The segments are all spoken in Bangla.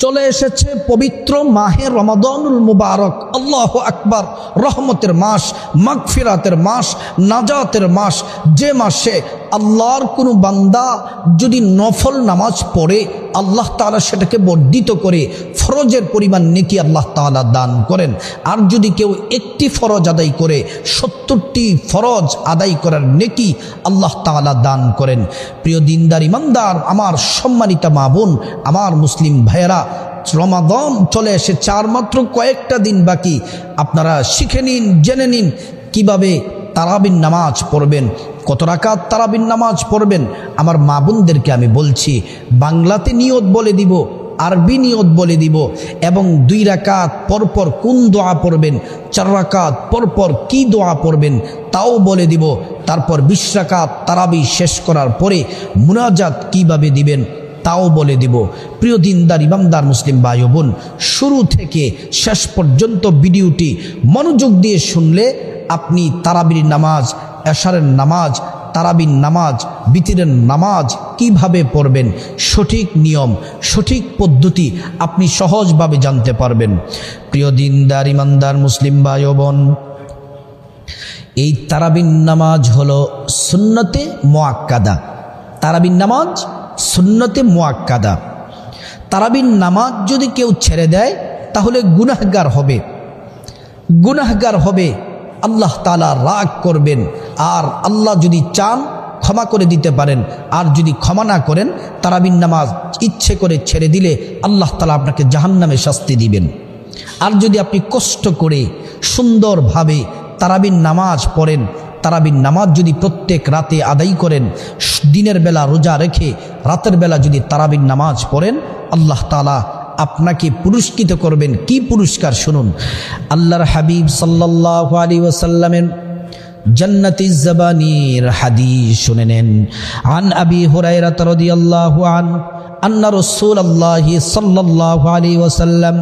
চলে এসেছে পবিত্র মাহে রমাদানুল মুবারক। আল্লাহু আকবার। রহমতের মাস, মাগফিরাতের মাস, নাজাতের মাস, যে মাসে আল্লাহর কোনো বান্দা যদি নফল নামাজ পড়ে আল্লাহ তাআলা সেটাকে বর্ধিত করে ফরজের পরিমাণ নেকি আল্লাহ তাআলা দান করেন। আর যদি কেউ একটি ফরজ আদায় করে ৭০টি ফরজ আদায় করার নেকি আল্লাহ তাআলা দান করেন। প্রিয় দিনদার ইমানদার আমার সম্মানিতা মা বোন, আমার মুসলিম ভাইয়েরা, রমাদান চলে এসেছে, আর মাত্র কয়েকটা দিন বাকি। আপনারা শিখে নিন, জেনে নিন কিভাবে তারাবির নামাজ পড়বেন, কত রাকাত তারাবির নামাজ পড়বেন। আমার মা বোনদেরকে আমি বলছি, বাংলাতে নিয়ত বলে দিব, আরবি নিয়ত বলে দিব, এবং 2 রাকাত পরপর কোন দোয়া পড়বেন, 4 রাকাত পরপর কি দোয়া পড়বেন তাও বলে দিব। তারপর 20 রাকাত তারাবি শেষ করার পরে মুনাজাত কিভাবে দিবেন তাও বলে দিব। প্রিয় দিনদার ইমানদার মুসলিম ভাই ও বোন, শুরু থেকে শেষ পর্যন্ত ভিডিওটি মনোযোগ দিয়ে শুনলে আপনি তারাবির নামাজ, এশারের নামাজ, তারাবির নামাজ, বিতিরের নামাজ কিভাবে পড়বেন, সঠিক নিয়ম, সঠিক পদ্ধতি আপনি সহজভাবে জানতে পারবেন। প্রিয় দিনদার ইমানদার মুসলিম ভাই ও বোন, এই তারাবির নামাজ হলো সুন্নতে মুআক্কাদা। তারাবির নামাজ সুন্নতে মুআক্কাদা। তারাবির নামাজ যদি কেউ ছেড়ে দেয় তাহলে গুনাহগার হবে, গুনাহগার হবে, আল্লাহ তাআলা রাগ করবেন। আর আল্লাহ যদি চান ক্ষমা করে দিতে পারেন, আর যদি ক্ষমা না করেন তারাবির নামাজ ইচ্ছে করে ছেড়ে দিলে আল্লাহ তাআলা আপনাকে জাহান্নামে শাস্তি দিবেন। আর যদি আপনি কষ্ট করে সুন্দরভাবে তারাবির নামাজ পড়েন, তারাবির নামাজ যদি প্রত্যেক রাতে আদায় করেন, দিনের বেলা রোজা রেখে রাতের বেলা যদি তারাবির নামাজ পড়েন, আল্লাহ তাআলা আপনাকে পুরস্কৃত করবেন। কি পুরস্কার শুনুন। আল্লাহর হাবিব সাল্লাল্লাহু আলাইহি ওয়াসাল্লামের জান্নাতি জাবানির হাদিস শুনে নেন। আন আবি হুরায়রা রাদিয়াল্লাহু আনহু আন্না রাসূলুল্লাহি সাল্লাল্লাহু আলাইহি ওয়াসাল্লাম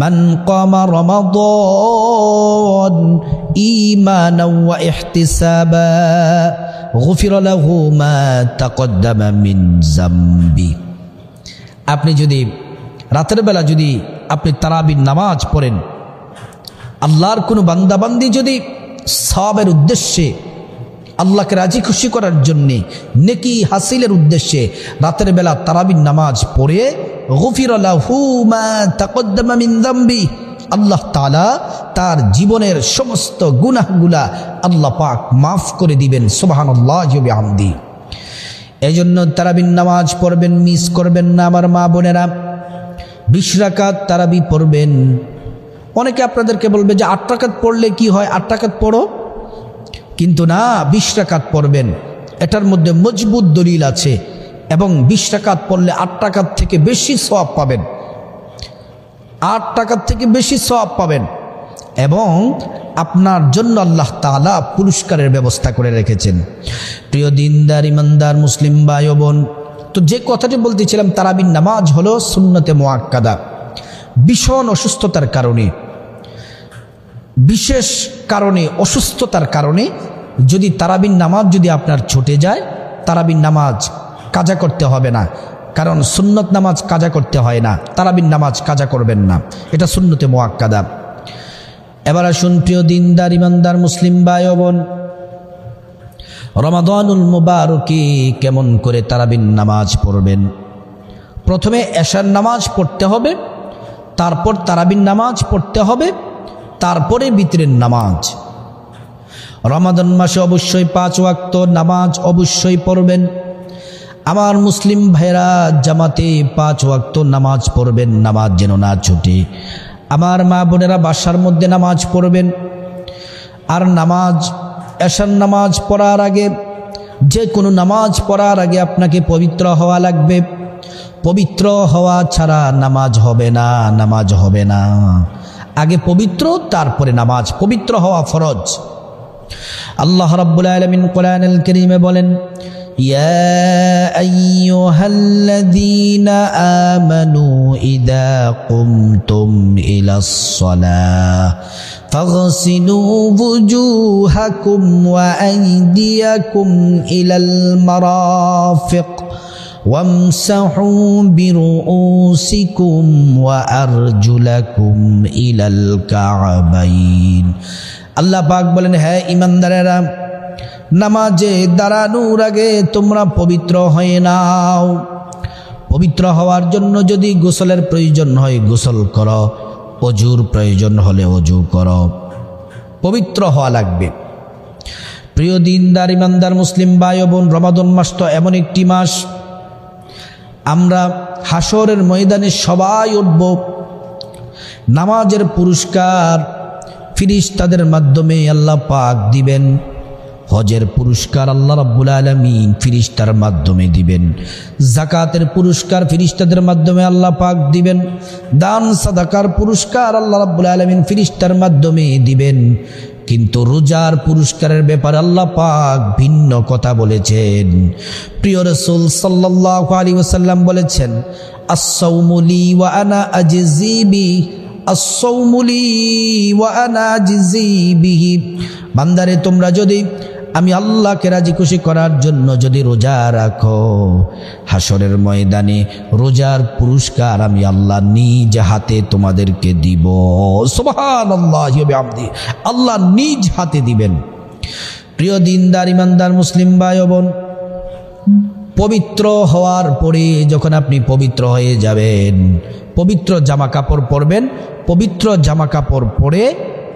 মান কামা রমাদান ঈমানান ওয়া ইহতিসাবা গুফিরা লাহু মা তাকদ্দামা মিন যামবি। আপনি যদি রাতের বেলা যদি আপনি তারাবির নামাজ পড়েন, আল্লাহর কোনো বান্দাবান্দি যদি সওয়াবের উদ্দেশ্যে, আল্লাহকে রাজি খুশি করার জন্যে, নেকি হাসিলের উদ্দেশ্যে রাতের বেলা তারাবির নামাজ পড়ে, গুফিরা লাহু মা তাকদ্দামা মিন যামবি, আল্লাহ তাআলা তার জীবনের সমস্ত গুনাহগুলা আল্লাহ পাক মাফ করে দিবেন। সুবহানাল্লাহি ওয়া বিহামদি। এজন্য তারাবির নামাজ পড়বেন, মিস করবেন না আমার মা বোনেরা। 20 রাকাত তারাবি পড়বেন। অনেকে আপনাদেরকে বলবে যে 8 রাকাত পড়লে কি হয়, 8 রাকাত পড়ো, কিন্তু না, 20 রাকাত পড়বেন। এটার মধ্যে মজবুত দলিল আছে, এবং 20 রাকাত পড়লে 8 রাকাত থেকে বেশি সওয়াব পাবেন, 8 রাকাত থেকে বেশি সওয়াব পাবেন, এবং আপনার জন্য আল্লাহ তাআলা পুরস্কারের ব্যবস্থা করে রেখেছেন। প্রিয় দিনদার ইমানদার মুসলিম ভাই ও বোন, তো যে কথাটি বলতেছিলাম, তারাবির নামাজ হলো সুন্নতে মুআক্কাদা। ভীষণ অসুস্থতার কারণে, বিশেষ কারণে, অসুস্থতার কারণে যদি তারাবির নামাজ যদি আপনার ছুটে যায়, তারাবির নামাজ কাজা করতে হবে না, কারণ সুন্নত নামাজ কাজা করতে হয় না। তারাবির নামাজ কাজা করবেন না, এটা সুন্নতে মুআক্কাদা। এবার আসুন প্রিয় দিনদার ইমানদার মুসলিম ভাই ও বোন, রমাদানুল মুবারকে কেমন করে তারাবির নামাজ পড়বেন। প্রথমে এশার নামাজ পড়তে হবে, তারপর তারাবির নামাজ পড়তে হবে, তারপরে বিতরের নামাজ। রমাদান মাসে অবশ্যই 5 ওয়াক্ত নামাজ অবশ্যই পড়বেন। আমার মুসলিম ভাইরা জামাতে 5 ওয়াক্ত নামাজ পড়বেন, নামাজ যেন না ছুটে। আমার মা বোনেরা বাসার মধ্যে নামাজ পড়বেন। আর নামাজ, এশার নামাজ পড়ার আগে, যে কোনো নামাজ পড়ার আগে আপনাকে পবিত্র হওয়া লাগবে। পবিত্র হওয়া ছাড়া নামাজ হবে না, নামাজ হবে না। আগে পবিত্র, তারপরে নামাজ। পবিত্র হওয়া ফরজ। আল্লাহ রাব্বুল আলামিন কোরআনুল কারীমে বলেন, ইয়া আইয়ুহাল্লাযীনা আমানু ইযা কুমতুম ইলাস সালাহ ফাগসিলু ওয়ুজুহাকুম ওয়া আইদিয়াকুম ইলাল মারাফিক ওয়ামসাহু বিরুউসিকুম ওয়া আরজুলাকুম ইলাল কা'বাইন। আল্লাহ পাক বলেন, হ্যাঁ ঈমানদারেরা, নামাজে দাঁড়ানোর আগে তোমরা পবিত্র হয়ে নাও। পবিত্র হওয়ার জন্য যদি গোসলের প্রয়োজন হয় গোসল করো, অজুর প্রয়োজন হলে অজু করো, পবিত্র হওয়া লাগবে। প্রিয় দিনদার ইমানদার মুসলিম ভাই বোন, রমাদান মাস তো এমন একটি মাস, আমরা হাসরের ময়দানে সবাই উঠব। নামাজের পুরস্কার ফেরেশতাদের মাধ্যমে আল্লাহ পাক দিবেন, হজের পুরস্কার আল্লাহ রাব্বুল আলামিন ফেরেশতার মাধ্যমে দিবেন, যাকাতের পুরস্কার ফেরেশতাদের মাধ্যমে আল্লাহ পাক দিবেন, দান সাদাকার পুরস্কার আল্লাহ রাব্বুল আলামিন ফেরেশতার মাধ্যমে দিবেন। কিন্তু রোজার পুরস্কারের ব্যাপারে আল্লাহ পাক ভিন্ন কথা বলেছেন। প্রিয় রাসূল সাল্লাল্লাহু আলাইহি ওয়াসাল্লাম বলেছেন, আস-সাওমু লি ওয়া আনা আজজি বিহি, আস-সাওমু লি ওয়া আনা আজজি বিহি। বান্দারে, তোমরা যদি আমি আল্লাহকে রাজি খুশি করার জন্য যদি রোজা রাখো, হাসরের ময়দানে রোজার পুরস্কার আমি আল্লাহ নিজ হাতে তোমাদেরকে দিব। সুবহানাল্লাহি ওয়া বিহামদিহি, আল্লাহ নিজ হাতে দিবেন। প্রিয় দিনদার ইমানদার মুসলিম ভাই বোন, পবিত্র হওয়ার পরে যখন আপনি পবিত্র হয়ে যাবেন, পবিত্র জামা কাপড় পরবেন, পবিত্র জামা কাপড় পরে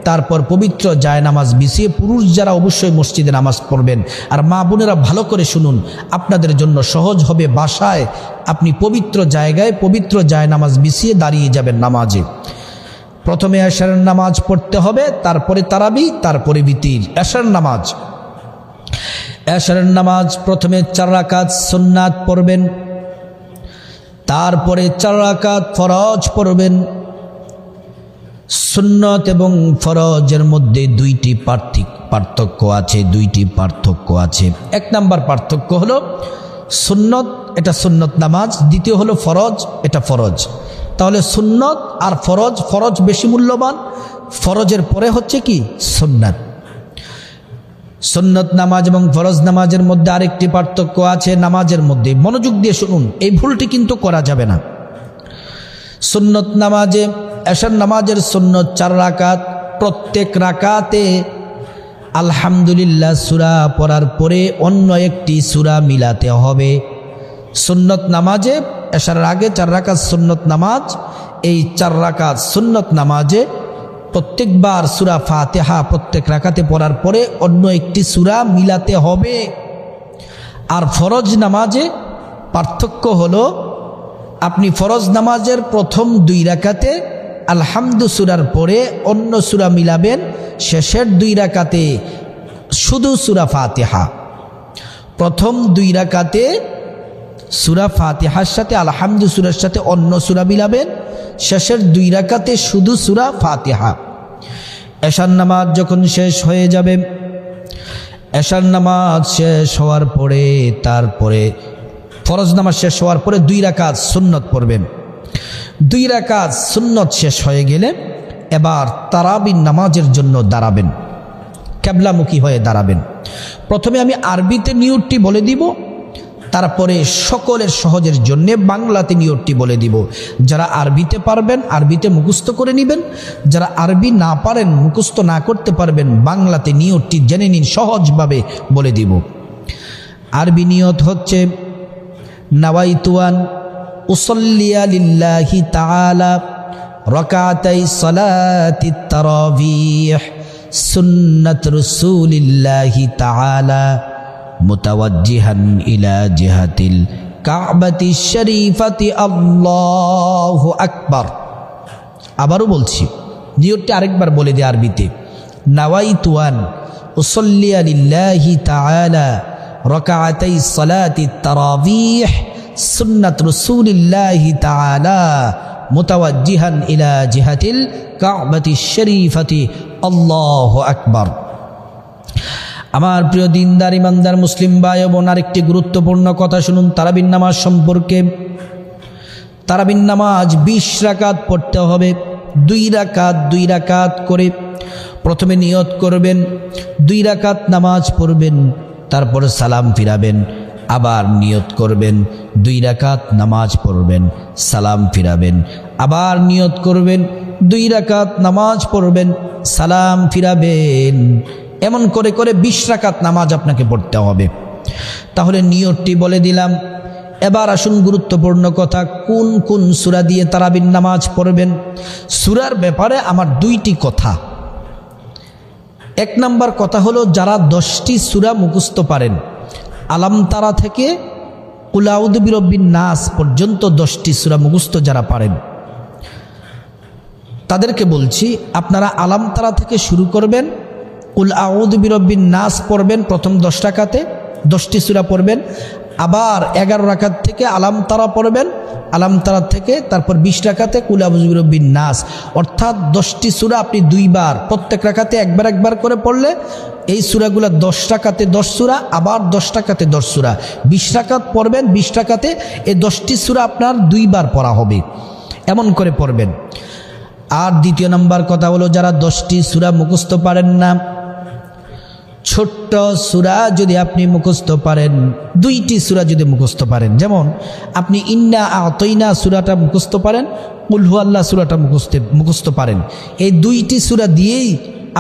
তারপর পবিত্র জায়নামাজ বিছিয়ে, পুরুষ যারা অবশ্যই মসজিদে নামাজ পড়বেন, আর মা বোনেরা ভালো করে শুনুন, আপনাদের জন্য সহজ হবে। বাসায় আপনি পবিত্র জায়গায় পবিত্র জায়নামাজ বিছিয়ে দাঁড়িয়ে যাবেন নামাজে। প্রথমে এশারের নামাজ পড়তে হবে, তারপরে তারাবি, তারপরে বিতির। এশারের নামাজ প্রথমে 4 রাকাত সুন্নাত পড়বেন, তারপরে 4 রাকাত ফরজ পড়বেন। সুন্নত এবং ফরজের মধ্যে দুইটি পার্থক্য আছে। 1 নাম্বার পার্থক্য হলো সুন্নত, এটা সুন্নত নামাজ, দ্বিতীয় হলো ফরজ, এটা ফরজ। তাহলে সুন্নত আর ফরজ, ফরজ বেশি মূল্যবান, ফরজের পরে হচ্ছে কি সুন্নাত। সুন্নত নামাজ এবং ফরজ নামাজের মধ্যে আরেকটি পার্থক্য আছে নামাজের মধ্যে, মনোযোগ দিয়ে শুনুন, এই ভুলটি কিন্তু করা যাবে না। সুন্নত নামাজে, এশার নামাজের সুন্নত 4 রাকাত, প্রত্যেক রাকাতে আলহামদুলিল্লাহ সূরা পড়ার পরে অন্য একটি সূরা মিলাতে হবে। সুন্নত নামাজে এশারের আগে 4 রাকাত সুন্নত নামাজ, এই 4 রাকাত সুন্নত নামাজে প্রত্যেকবার সূরা ফাতিহা প্রত্যেক রাকাতে পড়ার পরে অন্য একটি সূরা মিলাতে হবে। আর ফরজ নামাজে পার্থক্য হলো, আপনি ফরজ নামাজের প্রথম 2 রাকাতে আলহামদু সূরার পরে অন্য সূরা মিলাবেন, শেষের 2 রাকাতে শুধু সূরা ফাতিহা। প্রথম 2 রাকাতে সূরা ফাতিহার সাথে আলহামদু সূরার সাথে অন্য সূরা মিলাবেন, শেষের 2 রাকাতে শুধু সূরা ফাতিহা। এশার নামাজ যখন শেষ হয়ে যাবে, এশার নামাজ শেষ হওয়ার পরে তারপরে ফরজ নামাজ শেষ হওয়ার পরে 2 রাকাত সুন্নত পড়বেন। 2 রাকাত সুন্নত শেষ হয়ে গেলে এবার তারাবির নামাজের জন্য দাঁড়াবেন, কিবলামুখী হয়ে দাঁড়াবেন। প্রথমে আমি আরবিতে নিয়তটি বলে দিব, তারপরে সকলের সহজের জন্য বাংলাতে নিয়তটি বলে দিব। যারা আরবিতে পারবেন আরবিতে মুখস্থ করে নেবেন, যারা আরবি না পারেন, মুখস্থ না করতে পারবেন, বাংলাতে নিয়তটি জেনে নিন, সহজভাবে বলে দিব। আরবি নিয়ত হচ্ছে, নাওয়াইতু আন উসাল্লিয়া লিল্লাহি তাআলা রাকাতাই সালাতিত তারাবিহ সুন্নাত রাসূলিল্লাহি তাআলা মুতাওয়াজ্জিহান ইলা জিহাতিল কাবাতি শরীফাতি আল্লাহু আকবার। আবারও বলছি, নিয়তটি আরেকবার বলে দিই আরবিতে, নাওয়াইতু আন উসাল্লিয়া লিল্লাহি তাআলা রাকাতাই সালাতিত তারাবিহ সুন্নাত রাসূলিল্লাহি তাআলা মুতাওয়াজ্জিহান ইলা জিহাতিল কাবাতি শরীফাতি আল্লাহু আকবার। আমার প্রিয় দিনদার ইমানদার মুসলিম ভাই বোন, আরেকটি গুরুত্বপূর্ণ কথা শুনুন তারাবির নামাজ সম্পর্কে। তারাবির নামাজ 20 রাকাত পড়তে হবে, 2 রাকাত করে। প্রথমে নিয়ত করবেন, 2 রাকাত নামাজ পড়বেন, তারপর সালাম ফিরাবেন, আবার নিয়ত করবেন 2 রাকাত নামাজ পড়বেন, সালাম ফিরাবেন। আবার নিয়ত করবেন 2 রাকাত নামাজ পড়বেন, সালাম ফিরাবেন। এমন করে করে 20 রাকাত নামাজ আপনাকে পড়তে হবে। তাহলে নিয়তটি বলে দিলাম। এবার আসুন গুরুত্বপূর্ণ কথা, কোন কোন সূরা দিয়ে তারাবির নামাজ পড়বেন। সূরার ব্যাপারে আমার 2টি কথা। 1 নাম্বার কথা হলো, যারা 10টি সূরা মুখস্থ পারেন, আলাম তারা থেকে কুল আউযু বিরাব্বিন নাস পর্যন্ত 10টি সূরা মুখস্থ যারা পারেন, তাদেরকে বলছি আপনারা আলাম তারা থেকে শুরু করবেন, কুল আউযু বিরাব্বিন নাস পড়বেন প্রথম 10 রাকাতে, 10টি সূরা পড়বেন। আবার 11 রাকাত থেকে আলাম তারা পড়বেন, আলাম তারা থেকে তারপর 20 রাকাতে কুল আউযু বিরাব্বিন নাস। অর্থাৎ 10টি সূরা আপনি 2 বার, প্রত্যেক রাকাতে একবার করে পড়লে এই সূরাগুলো 10 রাকাতে 10 সূরা, আবার 10 রাকাতে 10 সূরা, 20 রাকাত পড়বেন। 20 রাকাতে এই 10টি সূরা আপনার 2 বার পড়া হবে, এমন করে পড়বেন। আর 2 নাম্বার কথা হলো, যারা 10টি সূরা মুখস্থ পারেন না, ছোট্ট সূরা যদি আপনি মুখস্থ পারেন, 2টি সূরা যদি মুখস্থ পারেন, যেমন আপনি ইন্না আতাইনা সূরাটা মুখস্থ পারেন, কুল হুয়াল্লাহ সূরাটা মুখস্থ পারেন, এই 2টি সূরা দিয়েই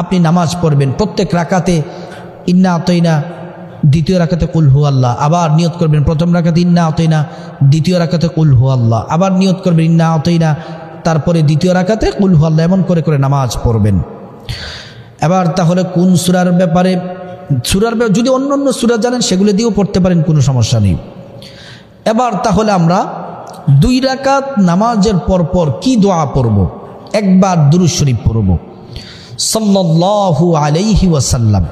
আপনি নামাজ পড়বেন। প্রত্যেক রাকাতে ইন্না আতাইনা, দ্বিতীয় রাকাতে কুল হুয়াল্লাহ, আবার নিয়ত করবেন প্রথম রাকাতে ইন্না আতাইনা, দ্বিতীয় রাকাতে কুল হুয়াল্লাহ, আবার নিয়ত করবেন ইন্না আতাইনা, তারপরে দ্বিতীয় রাকাতে কুল হুয়াল্লাহ, এমন করে করে নামাজ পড়বেন। এবার তাহলে কোন সূরার ব্যাপারে, যদি অন্য অন্য সূরা জানেন সেগুলো দিয়েও পড়তে পারেন, কোনো সমস্যা নেই। এবার তাহলে আমরা 2 রাকাত নামাজের পরপর কি দোয়া পড়ব? একবার দুরূদ শরীফ পড়ব সাল্লাল্লাহু আলাইহি ওয়াসাল্লাম,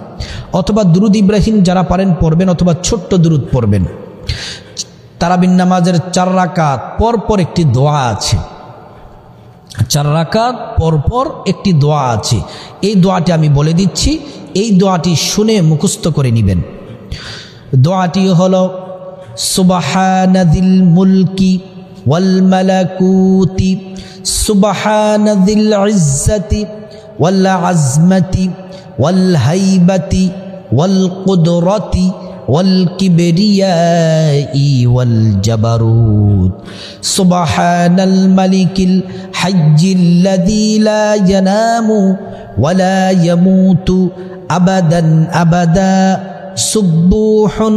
অথবা দুরূদ ইব্রাহিম যারা পারেন পড়বেন, অথবা ছোট্ট দুরূদ পড়বেন। তারাবির নামাজের 4 রাকাত পরপর একটি দোয়া আছে, 4 রাকাত পরপর একটি দোয়া আছে। এই দোয়াটি আমি বলে দিচ্ছি, এই দোয়াটি শুনে মুখস্থ করে নেবেন। দোয়াটি হলো, সুবহানাযিল মুলকি ওয়াল মালাকুতি সুবহানাযিল ইজ্জাতি ওয়াল আজমাতি ওয়াল হাইবাতি ওয়াল কুদরতি ওয়াল কিবরিয়াই ওয়াল জাবারুত সুবহানাল মালিকিল হাজ্জিল্লাযী লা ইয়ানামু ওয়ালা ইয়ামুতু আবাদান আবাদা সুবহুন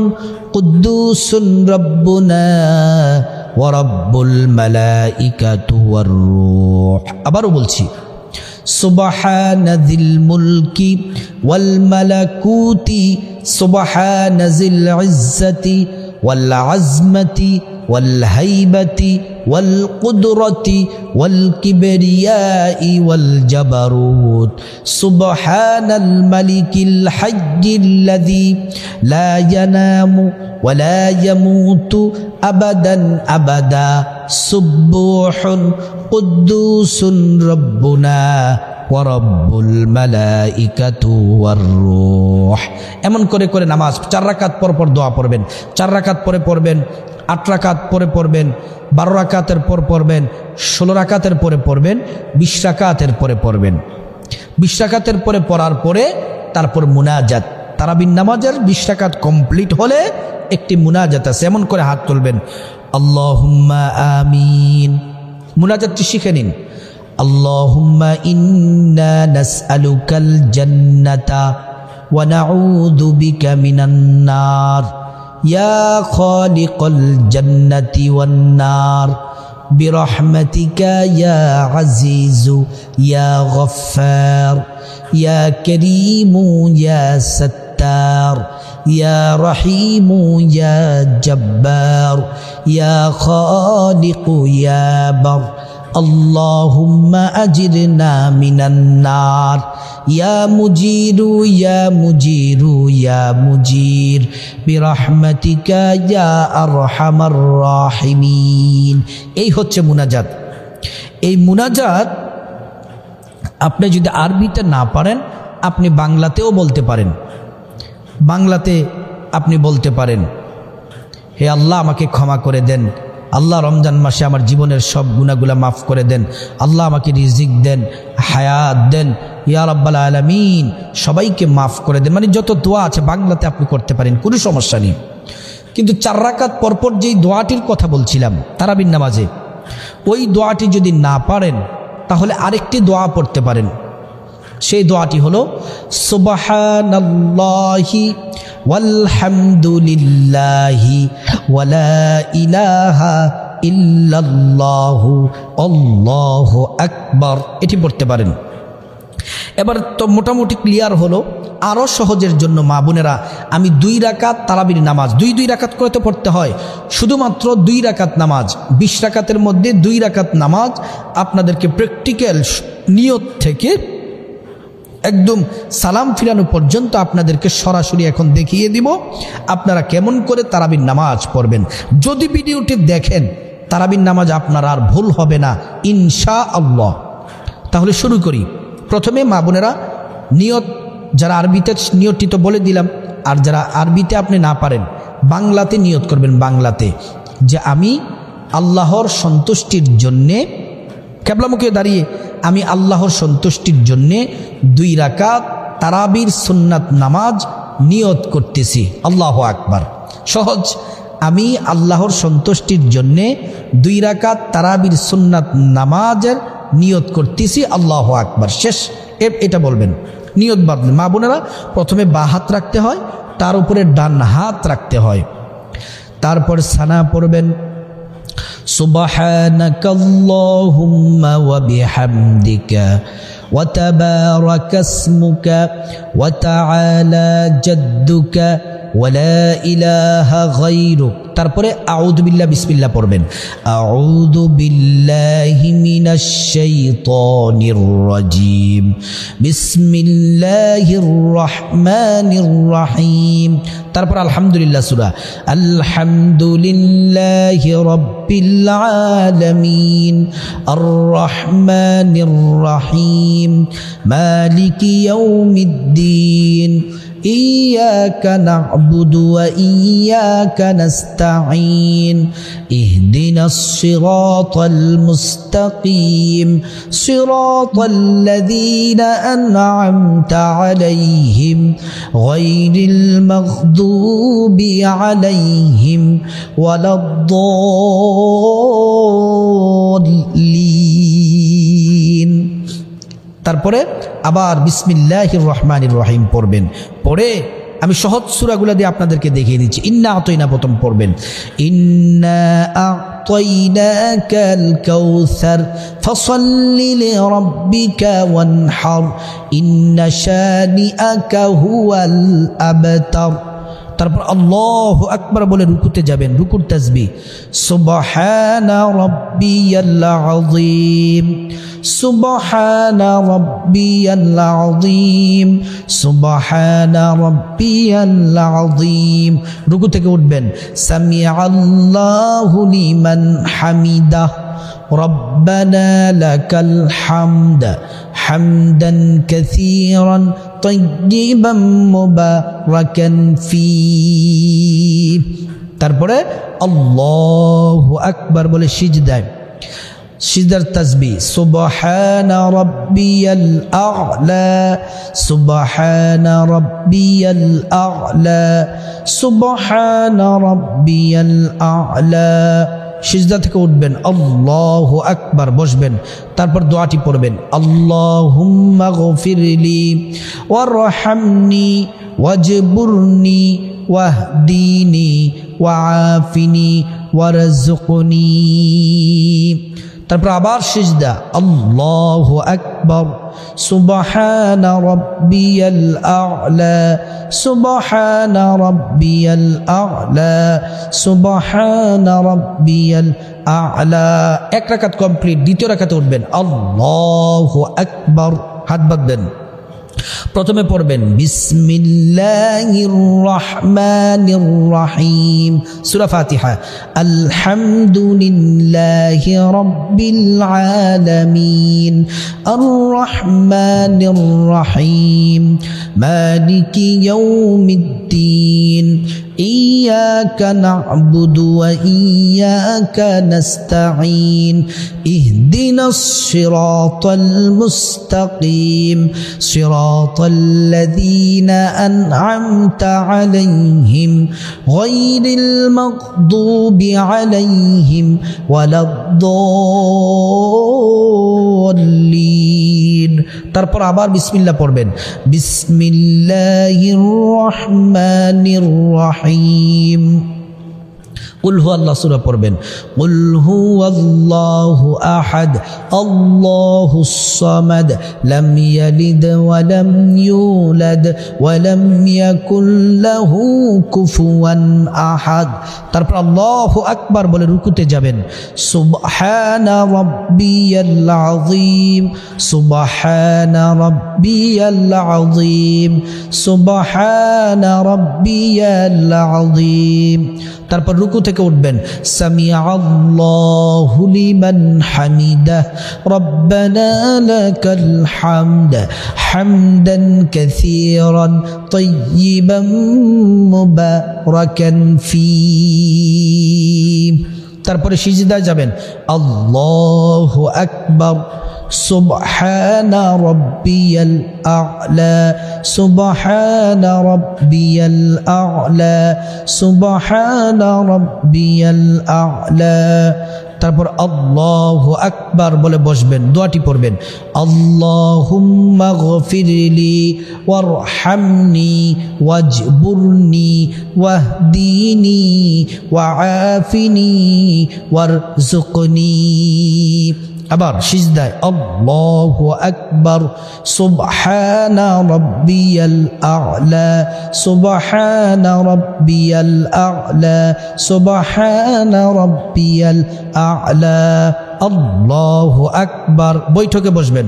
কুদ্দুসুন রাব্বুনা ওয়া রাব্বুল মালাইকাতু ওয়ার রূহ। আবারও বলছি, সুবহানাযিল মুলকি ওয়াল মালাকুতি সুবহানাযিল ইজ্জাতি ওয়াল আজমাতি ওয়াল হাইবাতি ওয়াল কুদরতি ওয়াল কিবরিয়াই ওয়াল জাবারুত সুবহানাল মালিকিল হাজ্জিল্লাযী লা ইয়ানামু ওয়া লা ইয়ামুতু আবাদান আবাদা সুবহুন কুদ্দুসুন রাব্বুনা ওয়া রাব্বুল মালাইকাতু ওয়ার রূহ। এমন করে করে নামাজ 4 রাকাত পর পর দোয়া পড়বেন। 4 রাকাত পরে পড়বেন, 8 রাকাত পরে পড়বেন, 12 রাকাতের পর পড়বেন, 16 রাকাতের পরে পড়বেন, 20 রাকাতের পরে পড়বেন। 20 রাকাতের পরে পড়ার পরে তারপর মুনাজাত। তারাবির নামাজের 20 রাকাত কমপ্লিট হলে একটি মুনাজাত আছে, এমন করে হাত তুলবেন, আল্লাহুম্মা আমিন। মুনাজাতটি শিখে নিন। আল্লাহুম্মা ইন্না নাসআলুকাল জান্নাতা ওয়া নাউযু বিকা মিনান নার ইয়া খালিকাল জান্নাতি ওয়ান নার বিরহমাতিকা ইয়া আজিজু ইয়া গফফার ইয়া কারীমু ইয়া সাত্তার ইয়া রহিমু ইয়া জব্বার ইয়া খালিকু ইয়া বার আল্লাহুম্মা আজিরনা মিনান নার ইয়া মুজিরু ইয়া মুজিরু ইয়া মুজির বিরহমাতিকা ইয়া আরহামার রাহিমিন। এই হচ্ছে মুনাজাত। এই মুনাজাত আপনি যদি আরবিতে না পারেন, আপনি বাংলাতেও বলতে পারেন। বাংলাতে আপনি বলতে পারেন, হে আল্লাহ আমাকে ক্ষমা করে দেন, আল্লাহ রমজান মাসে আমার জীবনের সব গুনাহগুলো মাফ করে দেন, আল্লাহ আমাকে রিজিক দেন, হায়াত দেন, ইয়া রাব্বাল আলামিন, সবাইকে মাফ করে দেন। মানে যত দোয়া আছে বাংলাতে আপনি করতে পারেন, কোনো সমস্যা নেই। কিন্তু 4 রাকাত পরপর যেই দোয়াটির কথা বলছিলাম তারাবির নামাজে, ওই দোয়াটি যদি না পারেন তাহলে আরেকটি দোয়া পড়তে পারেন। সেই দোয়াটি হলো সুবহানাল্লাহি ওয়ালহামদুলিল্লাহি ওয়ালা ইলাহা ইল্লাল্লাহু আল্লাহু আকবার, এটি পড়তে পারেন। এবার তো মোটামুটি ক্লিয়ার হলো। আরও সহজের জন্য মা বোনেরা, আমি 2 রাকাত তারাবির নামাজ 2 রাকাত করে তো পড়তে হয়, শুধুমাত্র 2 রাকাত নামাজ, 20 রাকাতের মধ্যে 2 রাকাত নামাজ আপনাদেরকে প্র্যাকটিক্যাল নিয়ত থেকে একদম সালাম ফিরানো পর্যন্ত আপনাদেরকে সরাসরি এখন দেখিয়ে দিব আপনারা কেমন করে তারাবির নামাজ পড়বেন। যদি ভিডিওটি দেখেন তারাবির নামাজ আপনার আর ভুল হবে না ইনশাআল্লাহ। তাহলে শুরু করি। প্রথমে মা বোনেরা নিয়ত, যারা আরবিতে নিয়তটি তো বলে দিলাম, আর যারা আরবিতে আপনি না পারেন বাংলাতে নিয়ত করবেন। বাংলাতে যে আমি আল্লাহর সন্তুষ্টির জন্যে কেবলামুখে দাঁড়িয়ে আমি আল্লাহর সন্তুষ্টির জন্যে 2 রাকাত তারাবির সুন্নাত নামাজ নিয়ত করতেছি। আল্লাহু আকবার। সহজ, আমি আল্লাহর সন্তুষ্টির জন্যে 2 রাকাত তারাবির সুন্নাত নামাজের নিয়ত করতেছি। আল্লাহু আকবার, শেষ। এটা বলবেন, নিয়ত বাঁধলেন। মা বোনেরা প্রথমে বাঁ হাত রাখতে হয়, তার উপরে ডান হাত রাখতে হয়, তারপর সানা পড়বেন সুবহানাকাল্লাহুম্মা ওয়া বিহামদিকা ওয়া তাবারাকা ইসমুকা ওয়া তাআলা জাদ্দুকা ওয়া লা ইলাহা গায়রুক। তারপরে আউযু বিল্লাহ বিসমিল্লাহ পড়বেন। আউযু বিল্লাহি মিনাশ শাইতানির রাজীম বিসমিল্লাহির রহমানির রহিম। তারপর আলহামদুলিল্লাহ সূরা আলহামদুলিল্লাহি রাব্বিল আলামিন আর রহমানির রহিম মালিকি ইয়াউমিদ্দিন إياك نعبد وإياك نستعين اهدنا الصراط المستقيم صراط الذين أنعمت عليهم غير المغضوب عليهم ولا الضالين। তারপরে আবার বিসমিল্লাহির রহমানির রহিম পড়বেন। পড়ে আমি সহজ সূরাগুলো দিয়ে আপনাদেরকে দেখিয়ে দিচ্ছি। ইন্না আতাইনা প্রথম পড়বেন, ইন্না আতাইনাকাল কাউসার ফাসাল্লি লিরাব্বিকা ওয়ানহার ইন্না শানিআকা হুয়াল আবতার। তারপর আল্লাহু আকবার বলে রুকুতে যাবেন, রুকুর তাসবিহ সুবহানা রাব্বিয়াল আযীম সুবহানা রাব্বিয়াল আযীম সুবহানা রাব্বিয়াল আযীম। রুকু থেকে উঠবেন সামিআল্লাহু লিমান হামিদাহ রব্বানা লাকাল হামদ হামদান কাসীরান তাইয়্যিবান মুবারাকান ফীহি। তারপরে আল্লাহু আকবার বলে সিজদায়, সিজদার তাসবিহ সুবহানা রাব্বিয়াল আ'লা সুবহানা রাব্বিয়াল আ'লা সুবহানা রাব্বিয়াল আ'লা। সিজদা থেকে উঠবেন, আল্লাহু আকবার, বসবেন। তারপর দোয়াটি পড়বেন, আল্লাহুম্মা গফিরলি ওয়ারহামনি ওয়াজবুরনি ওয়াহদিনি ওয়াআফিনি ওয়ারযুকনি। তারপর আবার সিজদা, আল্লাহু আকবার সুবহানা রাব্বিয়াল আ'লা সুবহানা রাব্বিয়াল আ'লা সুবহানা রাব্বিয়াল আ'লা। 1 রাকাত কমপ্লিট। দ্বিতীয় রাকাতে উঠবেন, আল্লাহু আকবার, হাত বাঁধবেন। প্রথমে পড়বেন বিসমিল্লাহির রহমানির রহিম সূরা ফাতিহা আলহামদুলিল্লাহি রাব্বিল আলামিন আর রহমানির রহিম মালিকি ইয়াউমিদ্দিন إياك نعبد وإياك نستعين اهدنا الصراط المستقيم صراط الذين أنعمت عليهم غير المغضوب عليهم ولا الضالين তারপর আবার বিসমিল্লাহ পড়বেন বিসমিল্লাহির রহমানির রহিম কুল হুয়াল্লাহ সূরা পড়বেন কুল হুয়াল্লাহু আহাদ আল্লাহুস সামাদ লাম ইয়ালিদ ওয়া লাম ইউলাদ ওয়া লাম ইয়াকুল লাহু কুফুয়ান আহাদ তারপর আল্লাহু আকবার বলে রুকুতে যাবেন সুবহানা রাব্বিয়াল আযীম সুবহানা রাব্বিয়াল আযীম সুবহানা রাব্বিয়াল আযীম তারপর রুকু থেকে উঠবেন সামিআল্লাহু লিমান হামিদাহ রব্বানা লাকাল হামদ হামদান কাসীরান তাইয়িবান মুবারাকান ফীহি তারপরে সিজদায় যাবেন আল্লাহু আকবার সুবহানা রাব্বিয়াল আ'লা সুবহানা রাব্বিয়াল আ'লা সুবহানা রাব্বিয়াল আ'লা তারপর আল্লাহু আকবার বলে বসবেন দোয়াটি পড়বেন আল্লাহুম্মা গফিরলি ওয়ারহামনি ওয়াজবুরনি ওয়াহদিনি ওয়াআফিনি ওয়ারযুকনি আবার সিজদায় আল্লাহু আকবার সুবহানা রাব্বিয়াল আ'লা সুবহানা রাব্বিয়াল আ'লা সুবহানা রাব্বিয়াল আ'লা আল্লাহু আকবার বৈঠকে বসবেন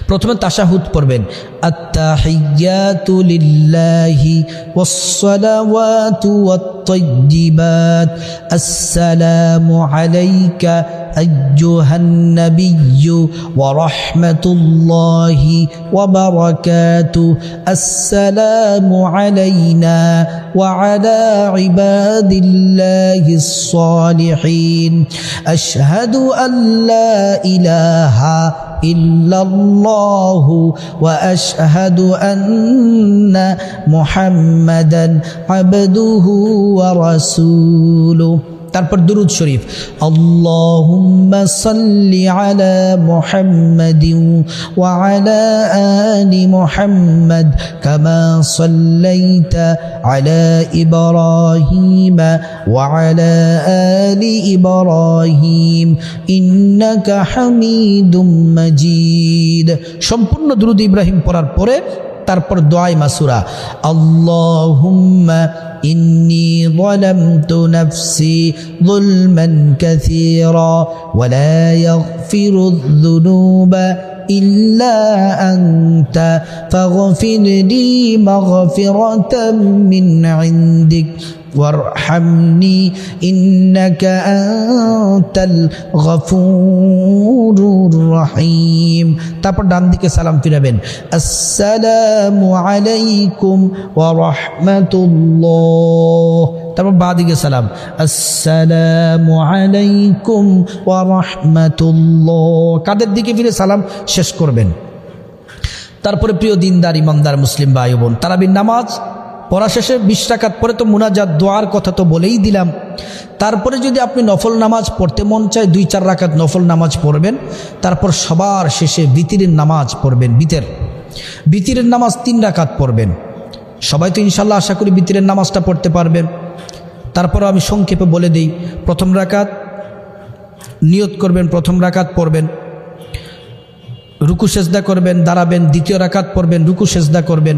প্রথমে তাশাহুদ পড়বেন আত্তাহিয়াতু লিল্লাহি ওয়াস-সালাওয়াতু ওয়াত-তাইয়্যিবাত আসসালামু আলাইকা আইয়ুহান নাবিয়্যু ওয়া রাহমাতুল্লাহি ওয়া বারাকাতুহু আসসালামু আলাইনা ওয়া আলা ইবাদিল্লাহিস সালিহিন আশহাদু আল লা ইলাহা ইল্লাল্লাহু ওয়া আশহাদু আন্না মুহাম্মাদান আবদুহু ওয়া রাসূলুহু তারপর দুরূদ শরীফ আল্লাহুম্মা সাল্লি আলা মুহাম্মাদিন ওয়া আলা আলি মুহাম্মাদ কামা সাল্লাইতা আলা ইব্রাহিম ওয়া আলা আলি ইব্রাহিম ইন্নাকা হামিদুম মাজিদ সম্পূর্ণ দুরূদ ইব্রাহিম পড়ার পরে তারপর দোয়ায়ে মাসুরা আল্লাহুম্মা ইন্নী যালামতু নাফসি যুলমান কাসীরা ওয়া লা ইয়াগফিরুয যুনুবা ইল্লা আনতা ফাগফিরলি মাগফিরাতাম মিন ইনদিক ওয়ারহামনি ইন্নাকা আনতাল গফুরুর রহিম তারপর ডান দিকে সালাম ফিরাবেন আসসালামু আলাইকুম ওয়া রাহমাতুল্লাহ তারপর বাঁ দিকে সালাম আসসালামু আলাইকুম ওয়া রাহমাতুল্লাহ কাদের দিকে ফিরে সালাম শেষ করবেন তারপরে প্রিয় দিনদার ইমানদার মুসলিম ভাই বোন তারাবির নামাজ পড়া শেষে 20 রাকাত পরে তো মুনাজাত দোয়ার কথা তো বলেই দিলাম তারপরে যদি আপনি নফল নামাজ পড়তে মন চায় 2-4 রাকাত নফল নামাজ পড়বেন তারপর সবার শেষে বিতিরের নামাজ পড়বেন বিতিরের নামাজ 3 রাকাত পড়বেন সবাই তো ইনশাআল্লাহ আশা করি বিতিরের নামাজটা পড়তে পারবেন তারপর আমি সংক্ষেপে বলে দেই প্রথম রাকাত নিয়ত করবেন প্রথম রাকাত পড়বেন রুকু সেজদা করবেন দাঁড়াবেন দ্বিতীয় রাকাত পড়বেন রুকু সেজদা করবেন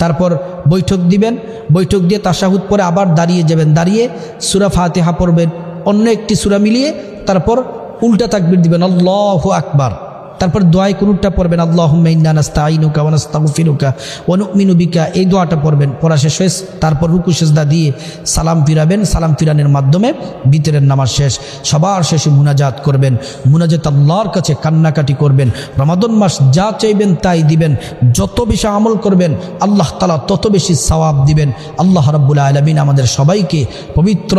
তারপর বৈঠক দিবেন বৈঠক দিয়ে তাশাহুদ পরে আবার দাঁড়িয়ে যাবেন দাঁড়িয়ে সূরা ফাতিহা পড়বেন অন্য একটি সূরা মিলিয়ে তারপর উল্টা তাকবীর দিবেন আল্লাহু আকবার তারপর দোয়ায় কুনুতটা পড়বেন, আল্লাহুম্মা ইন্না নাস্তাঈনুকা ওয়া নাস্তাগফিরুকা ওয়া নু'মিনু বিকা, এই দোয়াটা পড়বেন। পড়া শেষ হয়ে তারপর রুকু সিজদা দিয়ে সালাম ফিরাবেন। সালাম ফিরানোর মাধ্যমে ভিতরের নামাজ শেষ। সবার শেষে মুনাজাত করবেন। মুনাজাত আল্লাহর কাছে কান্নাকাটি করবেন। রমাদান মাস যা চাইবেন তাই দিবেন। যত বেশি আমল করবেন আল্লাহ তাআলা তত বেশি সওয়াব দিবেন। আল্লাহ রাব্বুল আলামিন আমাদের সবাইকে পবিত্র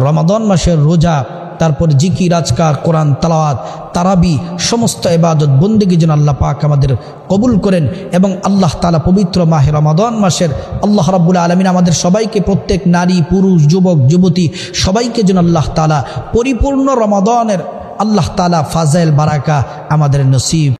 রমাদান মাসের রোজা, তারপর জিকির, আজকার, কোরআন তেলাওয়াত, তারাবি, সমস্ত ইবাদত বন্দেগী যেন আল্লাহ পাক আমাদের কবুল করেন। এবং আল্লাহ তাআলা পবিত্র মাহে রমাদান মাসের আল্লাহ রাব্বুল আলামিন আমাদের সবাইকে, প্রত্যেক নারী, পুরুষ, যুবক, যুবতী সবাইকে যেন আল্লাহ তাআলা পরিপূর্ণ রমাদানের আল্লাহ তাআলা ফাজাইল বারাকা আমাদের নসিব